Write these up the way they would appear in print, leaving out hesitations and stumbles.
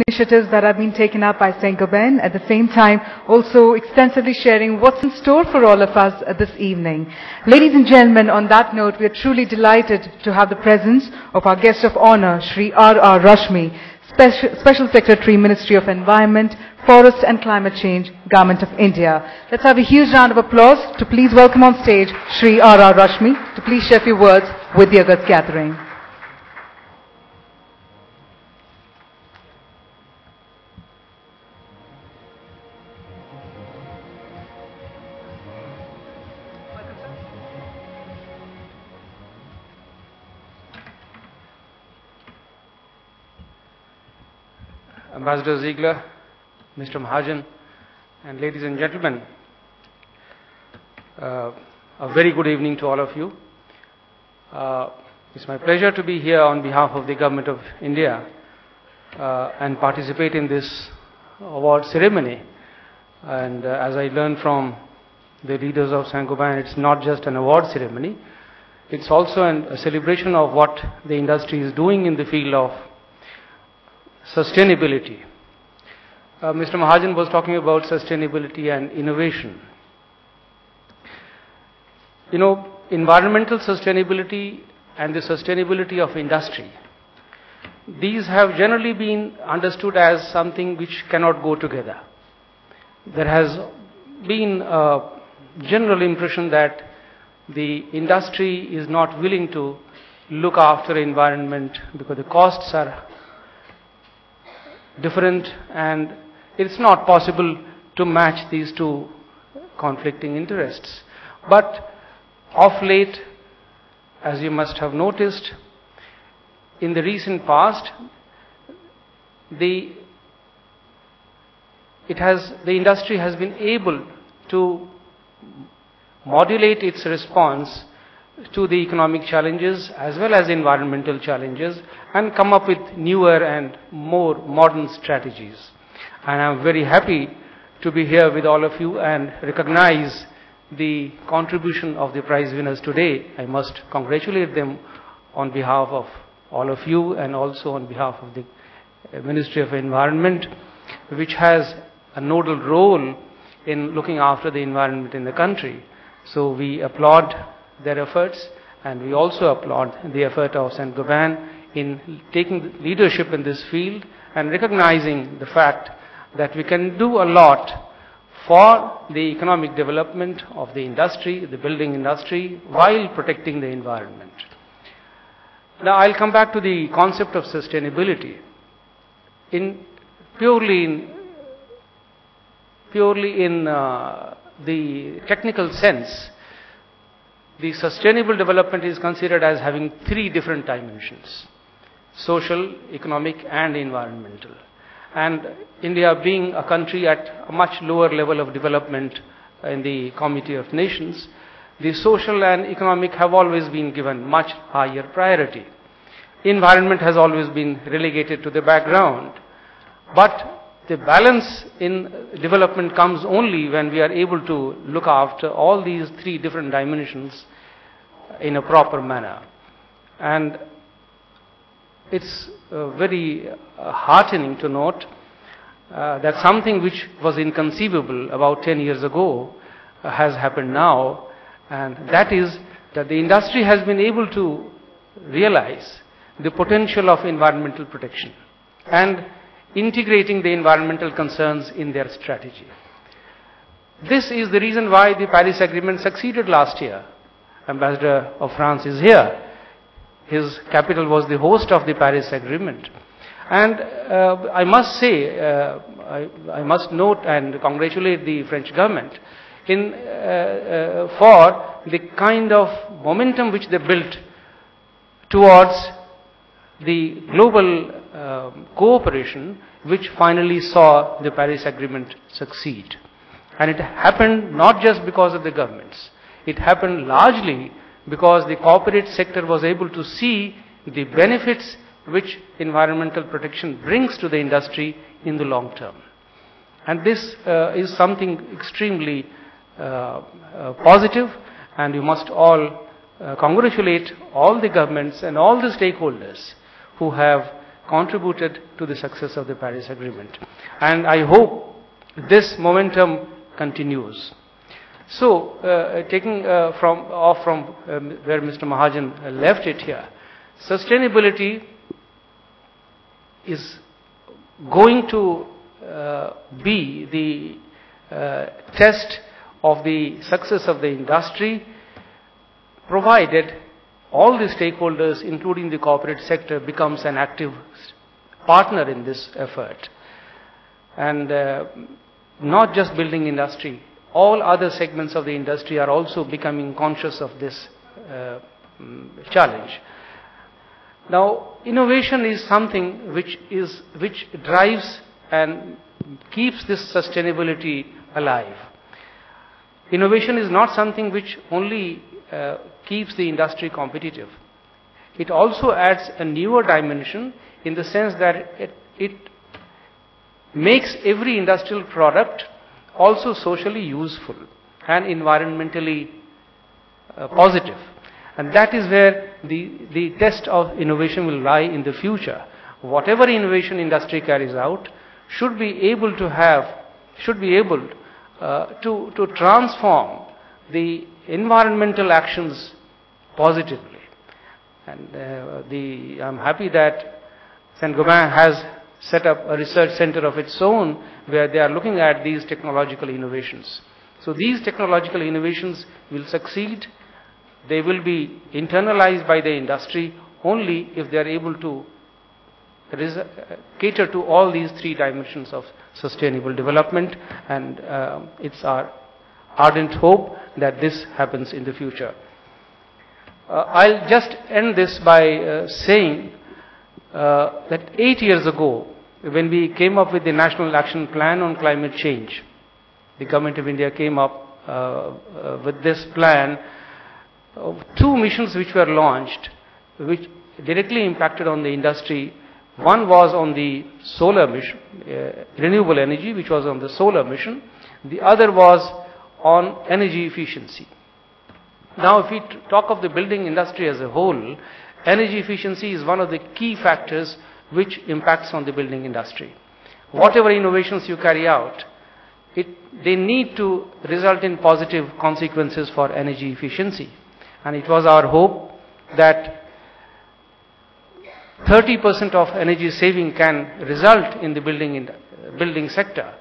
initiatives that have been taken up by Saint-Gobain, at the same time also extensively sharing what's in store for all of us this evening. Ladies and gentlemen, on that note, we are truly delighted to have the presence of our guest of honor, Shri R R Rashmi, Special Secretary, Ministry of Environment, Forest and Climate Change, Government of India. Let's have a huge round of applause to please welcome on stage Shri R R Rashmi to please share a few words with the august gathering. Ambassador Ziegler, Mr. Mahajan, and ladies and gentlemen, a very good evening to all of you. It's my pleasure to be here on behalf of the Government of India and participate in this award ceremony. And as I learned from the leaders of Saint-Gobain, it's not just an award ceremony, it's also a celebration of what the industry is doing in the field of sustainability. Mr. Mahajan was talking about sustainability and innovation. You know, environmental sustainability and the sustainability of industry, these have generally been understood as something which cannot go together. There has been a general impression that the industry is not willing to look after the environment because the costs are different and it's not possible to match these two conflicting interests. But of late, as you must have noticed, in the recent past, the industry has been able to modulate its response to the economic challenges as well as environmental challenges and come up with newer and more modern strategies. And I'm very happy to be here with all of you and recognize the contribution of the prize winners today. I must congratulate them on behalf of all of you and also on behalf of the Ministry of Environment, which has a nodal role in looking after the environment in the country. So we applaud their efforts, and we also applaud the effort of Saint-Gobain in taking leadership in this field and recognizing the fact that we can do a lot for the economic development of the industry, the building industry, while protecting the environment. Now I'll come back to the concept of sustainability. Purely in the technical sense, the sustainable development is considered as having three different dimensions: social, economic and environmental. And India being a country at a much lower level of development in the Committee of Nations, the social and economic have always been given much higher priority. Environment has always been relegated to the background. But the balance in development comes only when we are able to look after all these three different dimensions in a proper manner. And it's very heartening to note that something which was inconceivable about 10 years ago has happened now, and that is that the industry has been able to realize the potential of environmental protection and integrating the environmental concerns in their strategy. This is the reason why the Paris Agreement succeeded last year. Ambassador of France is here. His capital was the host of the Paris Agreement. And I must say, I must note and congratulate the French government for the kind of momentum which they built towards the global cooperation, which finally saw the Paris Agreement succeed. And it happened not just because of the governments. It happened largely because the corporate sector was able to see the benefits which environmental protection brings to the industry in the long term. And this is something extremely positive, and you must all congratulate all the governments and all the stakeholders who have contributed to the success of the Paris Agreement. And I hope this momentum continues. So, taking from where Mr. Mahajan left it here, sustainability is going to be the test of the success of the industry, provided all the stakeholders, including the corporate sector, becomes an active partner in this effort. And not just building industry, all other segments of the industry are also becoming conscious of this challenge. Now, innovation is something which drives and keeps this sustainability alive. Innovation is not something which only keeps the industry competitive. It also adds a newer dimension in the sense that it makes every industrial product also socially useful and environmentally positive. And that is where the test of innovation will lie in the future. Whatever innovation industry carries out should be able to transform the environmental actions positively. And I'm happy that Saint-Gobain has set up a research center of its own where they are looking at these technological innovations. So these technological innovations will succeed. They will be internalized by the industry only if they are able to cater to all these three dimensions of sustainable development, and it's our ardent hope that this happens in the future. I'll just end this by saying that 8 years ago, when we came up with the National Action Plan on Climate Change, the Government of India came up with this plan. Two missions which were launched, which directly impacted on the industry. One was on the solar mission, renewable energy, which was on the solar mission. The other was on energy efficiency. Now, if we talk of the building industry as a whole, energy efficiency is one of the key factors which impacts on the building industry. Whatever innovations you carry out, they need to result in positive consequences for energy efficiency. And it was our hope that 30% of energy saving can result in the building sector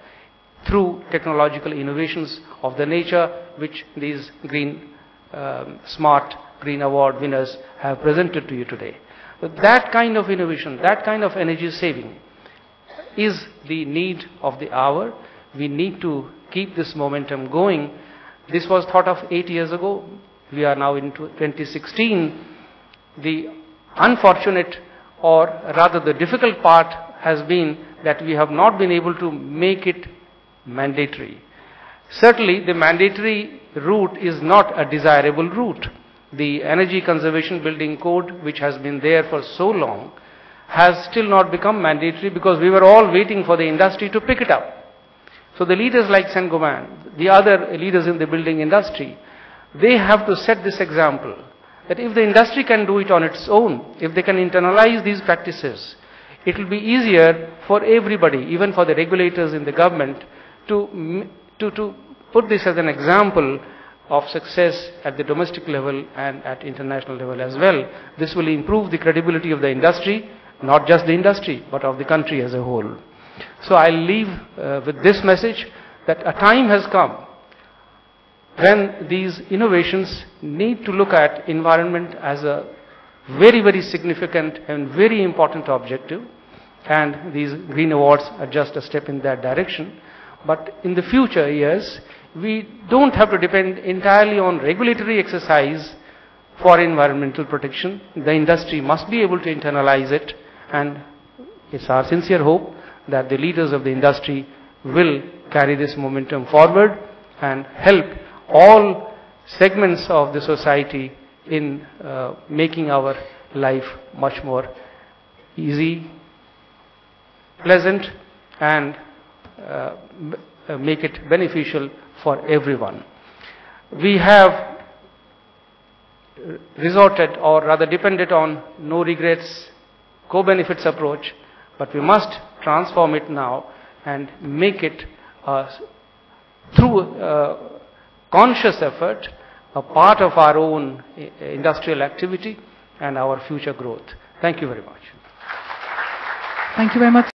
through technological innovations of the nature which these Smart Green Award winners have presented to you today. But that kind of innovation, that kind of energy saving is the need of the hour. We need to keep this momentum going. This was thought of 8 years ago. We are now in 2016. The unfortunate, or rather the difficult part has been that we have not been able to make it mandatory. Certainly, the mandatory route is not a desirable route. The Energy Conservation Building Code, which has been there for so long, has still not become mandatory because we were all waiting for the industry to pick it up. So the leaders like Saint-Gobain, the other leaders in the building industry, they have to set this example that if the industry can do it on its own, if they can internalize these practices, it will be easier for everybody, even for the regulators in the government, to put this as an example of success at the domestic level and at international level as well. This will improve the credibility of the industry, not just the industry, but of the country as a whole. So I'll leave with this message that a time has come when these innovations need to look at environment as a very, very significant and very important objective, and these green awards are just a step in that direction. But in the future years, we don't have to depend entirely on regulatory exercise for environmental protection. The industry must be able to internalize it, and it's our sincere hope that the leaders of the industry will carry this momentum forward and help all segments of the society in making our life much more easy, pleasant, and make it beneficial for everyone. We have resorted, or rather depended on no regrets, co-benefits approach, But we must transform it now and make it through conscious effort a part of our own industrial activity and our future growth. Thank you very much. Thank you very much.